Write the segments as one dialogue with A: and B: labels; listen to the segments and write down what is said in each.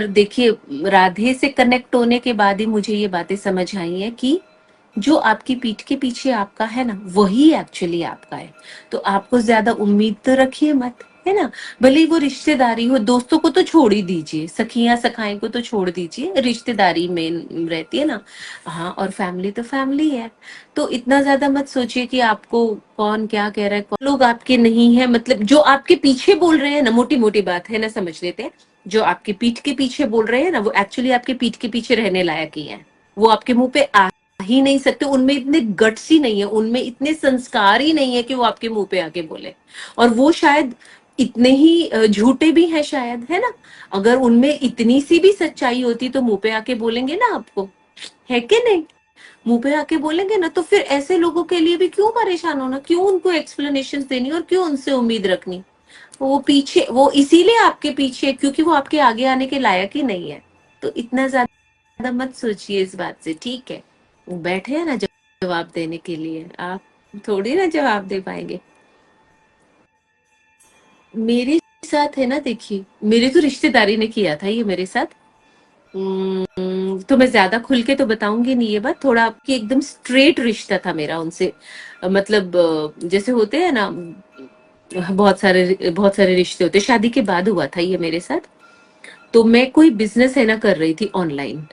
A: देखिए, राधे से कनेक्ट होने के बाद ही मुझे ये बातें समझ आई है कि जो आपकी पीठ के पीछे आपका है ना, वही एक्चुअली आपका है। तो आपको ज्यादा उम्मीद तो रखिए मत, है ना। भले ही वो रिश्तेदारी हो, दोस्तों को तो छोड़ ही दीजिए, सखियां सखाई को तो छोड़ दीजिए, रिश्तेदारी में रहती है ना। हाँ, और फैमिली तो फैमिली है। तो इतना ज्यादा मत सोचिए कि आपको कौन क्या कह रहा है, कौन लोग आपके नहीं है, मतलब जो आपके पीछे बोल रहे हैं ना, मोटी मोटी बात है ना, समझ लेते हैं। जो आपके पीठ के पीछे बोल रहे हैं ना, वो एक्चुअली आपके पीठ के पीछे रहने लायक ही है। वो आपके मुंह पे आ ही नहीं सकते, उनमें इतने गट्स ही नहीं है, उनमें इतने संस्कार ही नहीं है कि वो आपके मुंह पे आके बोले। और वो शायद इतने ही झूठे भी हैं शायद, है ना। अगर उनमें इतनी सी भी सच्चाई होती तो मुंह पे आके बोलेंगे ना आपको, है कि नहीं। मुंह पे आके बोलेंगे ना, तो फिर ऐसे लोगों के लिए भी क्यों परेशान होना, क्यों उनको एक्सप्लेनेशन देनी और क्यों उनसे उम्मीद रखनी। वो पीछे, वो इसीलिए आपके पीछे, क्योंकि वो आपके आगे आने के लायक ही नहीं है। तो इतना ज्यादा मत सोचिए इस बात से, ठीक है। वो बैठे हैं ना जवाब देने के लिए, आप थोड़ी ना जवाब दे पाएंगे। मेरे साथ है ना, देखिए, मेरी तो रिश्तेदारी ने किया था ये मेरे साथ। तो मैं ज्यादा खुल के तो बताऊंगी नहीं ये बात, थोड़ा आपकी एकदम स्ट्रेट रिश्ता था मेरा उनसे। मतलब जैसे होते हैं ना, बहुत सारे रिश्ते होते, शादी के बाद हुआ था ये मेरे साथ। तो मैं कोई बिजनेस है ना कर रही थी ऑनलाइन,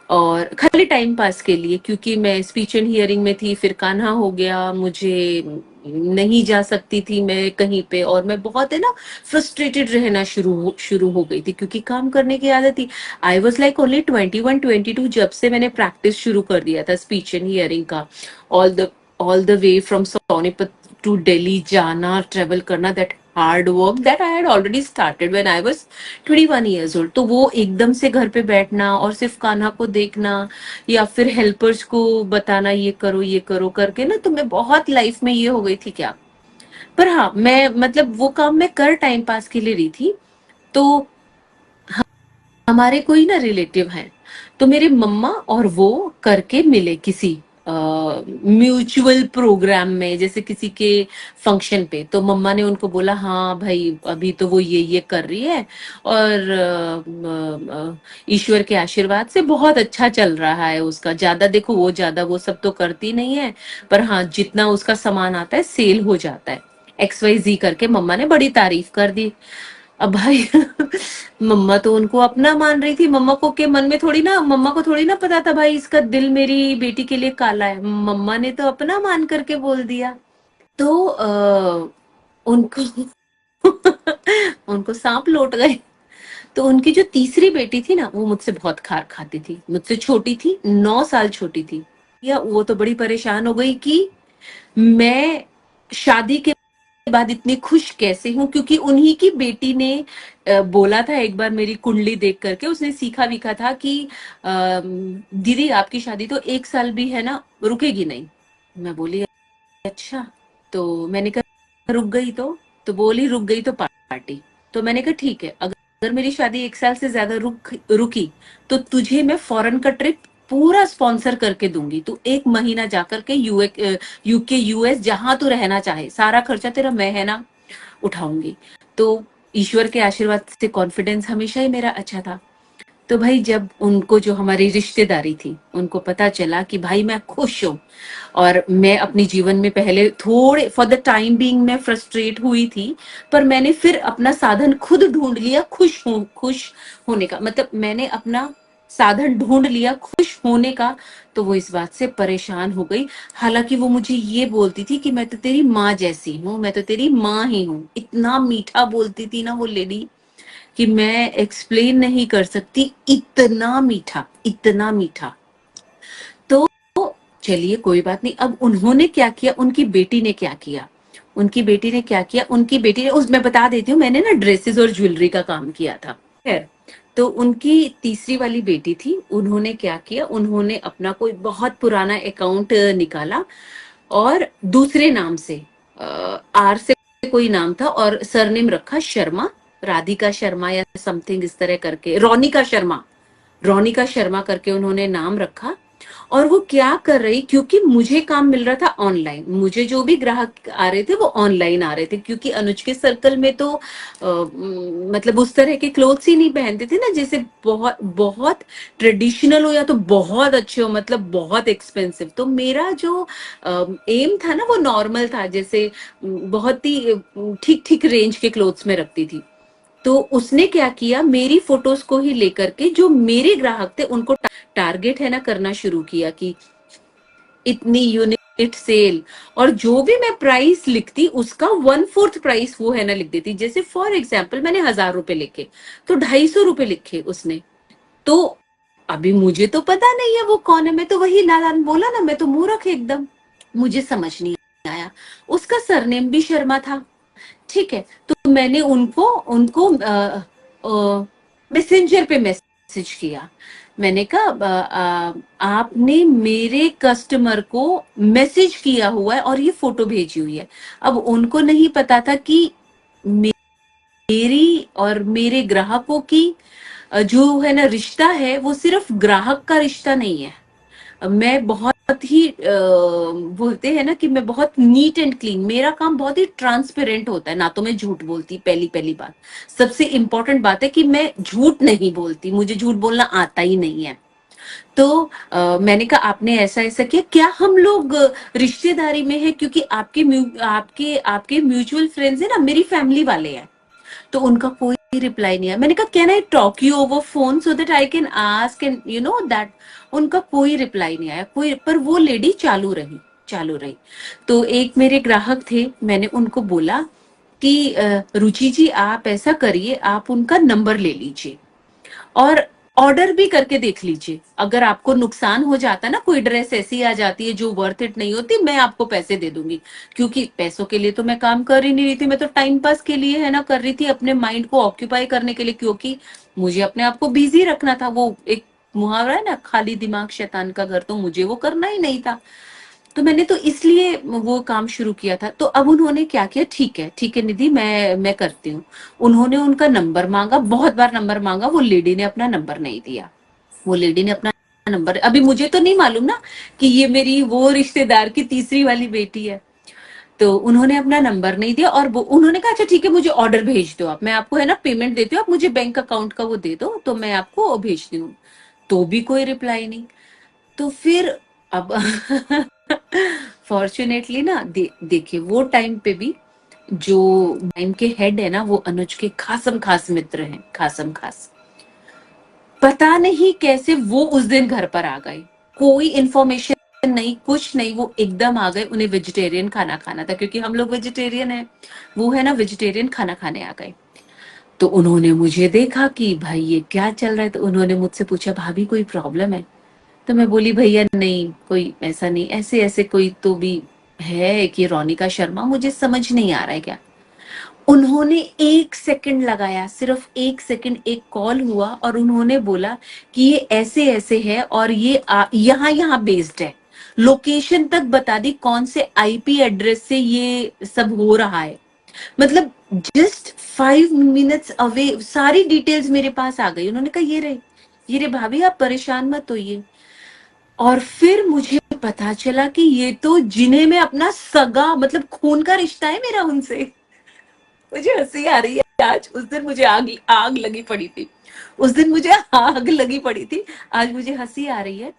A: और खाली टाइम पास के लिए, क्योंकि मैं स्पीच एंड हियरिंग में थी, फिर कान्हा हो गया, मुझे नहीं जा सकती थी मैं कहीं पे, और मैं बहुत है ना फ्रस्ट्रेटेड रहना शुरू हो गई थी, क्योंकि काम करने की आदत थी। आई वॉज लाइक ओनली 21 22 जब से मैंने प्रैक्टिस शुरू कर दिया था स्पीच एंड हियरिंग का। All the way from Sonipat to Delhi जाना, ट्रेवल करना, that hard work that I had already started when I was 21 years old। तो वो एकदम से घर पे बैठना और सिर्फ कान्हा को देखना, या फिर हेल्पर्स को बताना ये करो करके ना, तो मैं बहुत लाइफ में ये हो गई थी क्या। पर हाँ, मैं मतलब वो काम मैं कर टाइम पास के लिए रही थी। तो हमारे कोई ना रिलेटिव हैं, तो मेरे मम्मा और वो करके मिले किसी म्यूचुअल प्रोग्राम में, जैसे किसी के फंक्शन पे। तो मम्मा ने उनको बोला, हाँ भाई अभी तो वो ये कर रही है, और ईश्वर के आशीर्वाद से बहुत अच्छा चल रहा है उसका। ज्यादा वो सब तो करती नहीं है, पर हाँ जितना उसका सामान आता है सेल हो जाता है। XYZ करके मम्मा ने बड़ी तारीफ कर दी। अब भाई मम्मा तो उनको अपना मान रही थी, मम्मा को थोड़ी ना पता था भाई इसका दिल मेरी बेटी के लिए काला है। मम्मा ने तो अपना मान करके बोल दिया। तो उनको उनको सांप लौट गए। तो उनकी जो तीसरी बेटी थी ना, वो मुझसे बहुत खार खाती थी, मुझसे छोटी थी, 9 साल छोटी थी। या वो तो बड़ी परेशान हो गई कि मैं शादी के बाद इतनी खुश कैसे हूँ, क्योंकि उन्हीं की बेटी ने बोला था एक बार मेरी कुंडली देख करके, उसने सीखा वीखा था कि दीदी आपकी शादी तो 1 साल भी है ना रुकेगी नहीं। मैं बोली अच्छा। तो मैंने कहा रुक गई तो बोली रुक गई तो पार्टी। तो मैंने कहा ठीक है, अगर मेरी शादी 1 साल से ज्यादा रुकी तो तुझे मैं फॉरेन का ट्रिप पूरा स्पॉन्सर करके दूंगी। तू 1 महीना जाकर के यूके US जहां तू रहना चाहे, सारा खर्चा तेरा मैं है ना उठाऊंगी। तो ईश्वर के आशीर्वाद से कॉन्फिडेंस हमेशा ही मेरा अच्छा था। तो भाई जब उनको, जो हमारी रिश्तेदारी थी, उनको पता चला कि भाई मैं खुश हूँ, और मैं अपनी जीवन में पहले थोड़े फॉर द टाइम बीइंग मैं फ्रस्ट्रेट हुई थी, पर मैंने फिर अपना साधन खुद ढूंढ लिया खुश होने का, मतलब मैंने अपना साधन ढूंढ लिया खुश होने का। तो वो इस बात से परेशान हो गई। हालांकि वो मुझे ये बोलती थी कि मैं तो तेरी माँ जैसी हूँ, मैं तो तेरी माँ ही हूँ। इतना मीठा बोलती थी ना वो लेडी कि मैं एक्सप्लेन नहीं कर सकती, इतना मीठा, इतना मीठा। तो चलिए कोई बात नहीं। अब उन्होंने क्या किया, उनकी बेटी ने क्या किया, उनकी बेटी ने, उस मैं बता देती हूँ, मैंने ना ड्रेसेस और ज्वेलरी का काम किया था। खैर, तो उनकी तीसरी वाली बेटी थी, उन्होंने क्या किया, उन्होंने अपना कोई बहुत पुराना अकाउंट निकाला, और दूसरे नाम से, आर से कोई नाम था, और सरनेम रखा शर्मा, राधिका शर्मा या समथिंग इस तरह करके, रोनिका शर्मा करके उन्होंने नाम रखा। और वो क्या कर रही, क्योंकि मुझे काम मिल रहा था ऑनलाइन, मुझे जो भी ग्राहक आ रहे थे वो ऑनलाइन आ रहे थे, क्योंकि अनुज के सर्कल में तो मतलब उस तरह के क्लोथ्स ही नहीं पहनते थे ना, जैसे बहुत बहुत ट्रेडिशनल हो या तो बहुत अच्छे हो, मतलब बहुत एक्सपेंसिव। तो मेरा जो एम था ना वो नॉर्मल था, जैसे बहुत ही ठीक ठीक रेंज के क्लोथ्स में रखती थी। तो उसने क्या किया, मेरी फोटोज को ही लेकर के जो मेरे ग्राहक थे उनको टारगेट है ना करना शुरू किया कि इतनी यूनिट सेल, और जो भी मैं प्राइस लिखती उसका 1/4 प्राइस वो है ना लिख देती। जैसे फॉर एग्जाम्पल मैंने 1000 रुपए लिखे तो 250 रुपए लिखे उसने। तो अभी मुझे तो पता नहीं है वो कौन है, मैं तो वही नादान बोला ना, मैं तो मूर्ख एकदम, मुझे समझ नहीं आया। उसका सरनेम भी शर्मा था, ठीक है। तो मैंने उनको उनको मैसेंजर पे मैसेज किया। मैंने कहा आपने मेरे कस्टमर को मैसेज किया हुआ है और ये फोटो भेजी हुई है। अब उनको नहीं पता था कि मेरी और मेरे ग्राहकों की जो है ना रिश्ता है वो सिर्फ ग्राहक का रिश्ता नहीं है। मैं बहुत ही बोलते हैं ना कि मैं बहुत नीट एंड क्लीन, मेरा काम बहुत ही ट्रांसपेरेंट होता है, ना तो मैं झूठ बोलती, पहली पहली बात। सबसे इंपॉर्टेंट बात है कि मैं झूठ नहीं बोलती, मुझे झूठ बोलना आता ही नहीं है। तो मैंने कहा आपने ऐसा ऐसा किया, क्या हम लोग रिश्तेदारी में है, क्योंकि आपके आपके म्यूचुअल फ्रेंड्स है ना, मेरी फैमिली वाले हैं। तो उनका कोई रिप्लाई नहीं आया। मैंने कहा can I talk you over phone so that I can ask and you know that. उनका कोई रिप्लाई नहीं आया, कोई, पर वो लेडी चालू रही, चालू रही। तो एक मेरे ग्राहक थे, मैंने उनको बोला कि रुचि जी आप ऐसा करिए, आप उनका नंबर ले लीजिए और ऑर्डर भी करके देख लीजिए। अगर आपको नुकसान हो जाता है ना, कोई ड्रेस ऐसी आ जाती है जो वर्थ इट नहीं होती, मैं आपको पैसे दे दूंगी। क्योंकि पैसों के लिए तो मैं काम कर ही नहीं रही थी, मैं तो टाइम पास के लिए है ना कर रही थी, अपने माइंड को ऑक्यूपाई करने के लिए, क्योंकि मुझे अपने आप को बिजी रखना था। वो एक मुहावरा है ना, खाली दिमाग शैतान का घर, तो मुझे वो करना ही नहीं था। तो मैंने तो इसलिए वो काम शुरू किया था। तो अब उन्होंने क्या किया, ठीक है निधि, मैं करती हूँ। उन्होंने उनका नंबर मांगा, बहुत बार नंबर मांगा, वो लेडी ने अपना नंबर नहीं दिया। वो लेडी ने अपना नंबर, अभी मुझे तो नहीं मालूम ना कि ये मेरी वो रिश्तेदार की तीसरी वाली बेटी है। तो उन्होंने अपना नंबर नहीं दिया और वो उन्होंने कहा अच्छा ठीक है, मुझे ऑर्डर भेज दो, आप मैं आपको है ना पेमेंट देती हूँ, आप मुझे बैंक अकाउंट का वो दे दो तो मैं आपको भेजती हूँ। तो भी कोई रिप्लाई नहीं। तो फिर अब फॉर्चुनेटली ना देखिए वो टाइम पे भी जो टाइम के हेड है ना वो अनुज के खासम खास मित्र हैं, खासम खास। पता नहीं कैसे वो उस दिन घर पर आ गए, कोई इंफॉर्मेशन नहीं, कुछ नहीं, वो एकदम आ गए। उन्हें वेजिटेरियन खाना खाना था, क्योंकि हम लोग वेजिटेरियन है, वो है ना वेजिटेरियन खाना खाने आ गए। तो उन्होंने मुझे देखा कि भाई ये क्या चल रहा है, तो उन्होंने मुझसे पूछा भाभी कोई प्रॉब्लम है। तो मैं बोली भैया नहीं, कोई ऐसा नहीं, ऐसे ऐसे कोई तो भी है कि रोनिका शर्मा, मुझे समझ नहीं आ रहा है क्या। उन्होंने 1 सेकंड लगाया, सिर्फ 1 सेकंड, एक कॉल हुआ और उन्होंने बोला कि ये ऐसे ऐसे है और ये यहाँ यहाँ बेस्ड है, लोकेशन तक बता दी, कौन से आईपी एड्रेस से ये सब हो रहा है। मतलब जस्ट 5 मिनट्स अवे सारी डिटेल्स मेरे पास आ गई। उन्होंने कहा ये रे भाभी आप परेशान मत होइए। और फिर मुझे पता चला कि ये तो जिन्हें मैं अपना सगा, मतलब खून का रिश्ता है मेरा उनसे। मुझे हंसी आ रही है आज, उस दिन मुझे आग आग लगी पड़ी थी, उस दिन मुझे आग लगी पड़ी थी, आज मुझे हंसी आ रही है।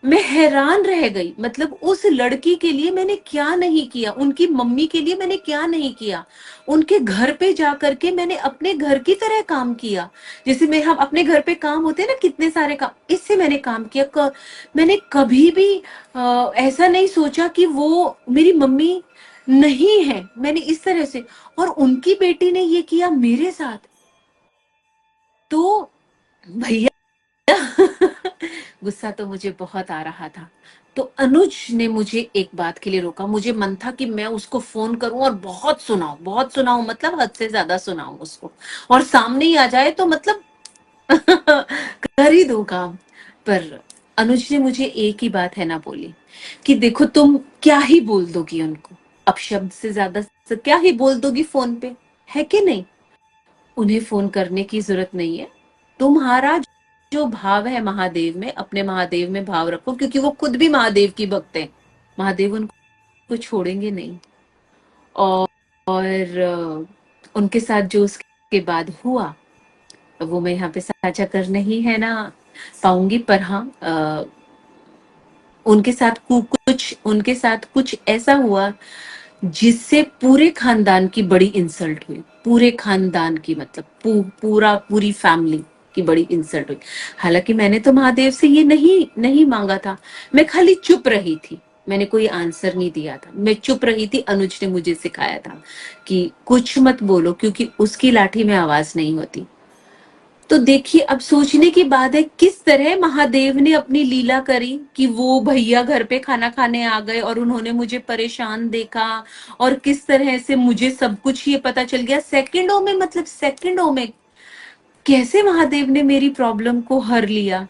A: मैं हैरान रह गई, मतलब उस लड़की के लिए मैंने क्या नहीं किया, उनकी मम्मी के लिए मैंने क्या नहीं किया। उनके घर पे जाकर के मैंने अपने घर की तरह काम किया, जैसे मैं हम अपने घर पे काम होते हैं ना कितने सारे काम, इससे मैंने काम किया। मैंने कभी भी ऐसा नहीं सोचा कि वो मेरी मम्मी नहीं है, मैंने इस तरह से। और उनकी बेटी ने ये किया मेरे साथ। तो भैया गुस्सा तो मुझे बहुत आ रहा था। तो अनुज ने मुझे एक बात के लिए रोका, मुझे मन था कि मैं उसको फोन करूं और बहुत सुनाऊं, मतलब हद से ज्यादा सुनाऊं उसको, और सामने ही आ जाए तो मतलब कर ही दूं काम। पर अनुज ने मुझे एक ही बात है ना बोली कि देखो तुम क्या ही बोल दोगी उनको, अब शब्द से ज्यादा क्या ही बोल दोगी फोन पे, है कि नहीं। उन्हें फोन करने की जरूरत नहीं है, तुम्हारा जो भाव है महादेव में, अपने महादेव में भाव रखो, क्योंकि वो खुद भी महादेव की भक्त है। महादेव उनको छोड़ेंगे नहीं। और, उनके साथ जो उसके बाद हुआ वो मैं यहाँ पे साझा कर नहीं है ना पाऊंगी, पर हाँ उनके साथ कुछ ऐसा हुआ जिससे पूरे खानदान की बड़ी इंसल्ट हुई। पूरे खानदान की, मतलब पूरी फैमिली की बड़ी इंसल्ट हुई। हालांकि मैंने तो महादेव से ये नहीं नहीं मांगा था, मैं खाली चुप रही थी, मैंने कोई आंसर नहीं दिया था, मैं चुप रही थी। अनुज ने मुझे सिखाया था कि कुछ मत बोलो, क्योंकि उसकी लाठी में आवाज नहीं होती। तो देखिए, अब सोचने की बात है किस तरह महादेव ने अपनी लीला करी कि वो भैया घर पे खाना खाने आ गए और उन्होंने मुझे परेशान देखा, और किस तरह से मुझे सब कुछ ये पता चल गया सेकंडों में, मतलब सेकंडों में कैसे महादेव ने मेरी प्रॉब्लम को हर लिया।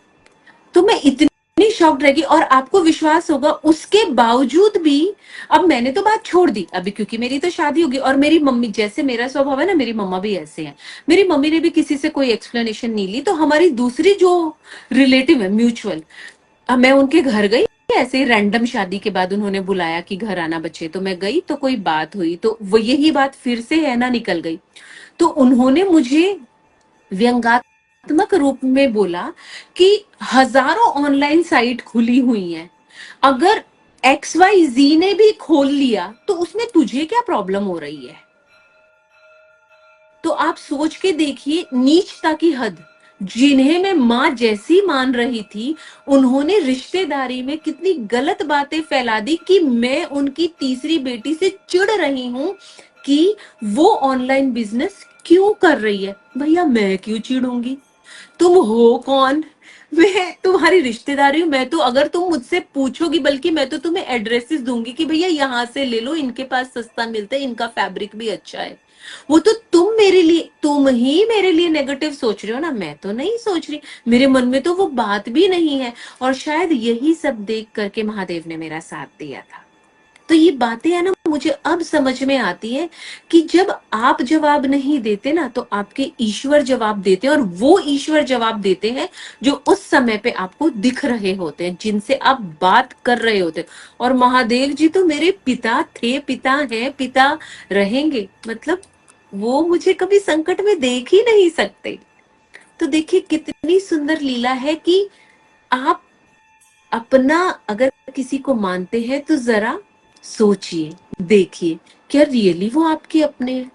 A: तो मैं इतनी शॉक्ड रह गई, और आपको विश्वास होगा उसके बावजूद भी अब मैंने तो बात छोड़ दी अभी, क्योंकि मेरी तो शादी होगी। और मेरी मम्मी, जैसे मेरा स्वभाव है ना, मेरी मम्मा भी ऐसे हैं, मेरी मम्मी ने भी किसी से कोई एक्सप्लेनेशन नहीं ली। तो हमारी दूसरी जो रिलेटिव है म्यूचुअल, अब मैं उनके घर गई, ऐसे ही रैंडम शादी के बाद उन्होंने बुलाया कि घर आना बच्चे, तो मैं गई, तो कोई बात हुई, तो वो यही बात फिर से है ना निकल गई। तो उन्होंने मुझे व्यंग्यात्मक रूप में बोला कि हजारों ऑनलाइन साइट खुली हुई हैं, अगर XYZ ने भी खोल लिया तो उसमें तुझे क्या प्रॉब्लम हो रही है। तो आप सोच के देखिए नीचता की हद। जिन्हें मैं माँ जैसी मान रही थी, उन्होंने रिश्तेदारी में कितनी गलत बातें फैला दी कि मैं उनकी तीसरी बेटी से चिढ़ रही हूं कि वो ऑनलाइन बिजनेस क्यों कर रही है। भैया मैं क्यों चिढ़ूंगी, तुम हो कौन, मैं तुम्हारी रिश्तेदारी हूँ। मैं तो, अगर तुम मुझसे पूछोगी, बल्कि मैं तो तुम्हें एड्रेसेस दूंगी कि भैया यहाँ से ले लो, इनके पास सस्ता मिलता है, इनका फैब्रिक भी अच्छा है। वो तो तुम ही मेरे लिए नेगेटिव सोच रहे हो ना, मैं तो नहीं सोच रही, मेरे मन में तो वो बात भी नहीं है। और शायद यही सब देख करके महादेव ने मेरा साथ दिया था। तो ये बातें है ना, मुझे अब समझ में आती है कि जब आप जवाब नहीं देते ना, तो आपके ईश्वर जवाब देते हैं, और वो ईश्वर जवाब देते हैं जो उस समय पे आपको दिख रहे होते हैं, जिनसे आप बात कर रहे होते हैं। और महादेव जी तो मेरे पिता थे, पिता हैं, पिता रहेंगे, मतलब वो मुझे कभी संकट में देख ही नहीं सकते। तो देखिए कितनी सुंदर लीला है कि आप अपना, अगर किसी को मानते हैं तो जरा सोचिए, देखिए क्या रियली वो आपके अपने हैं।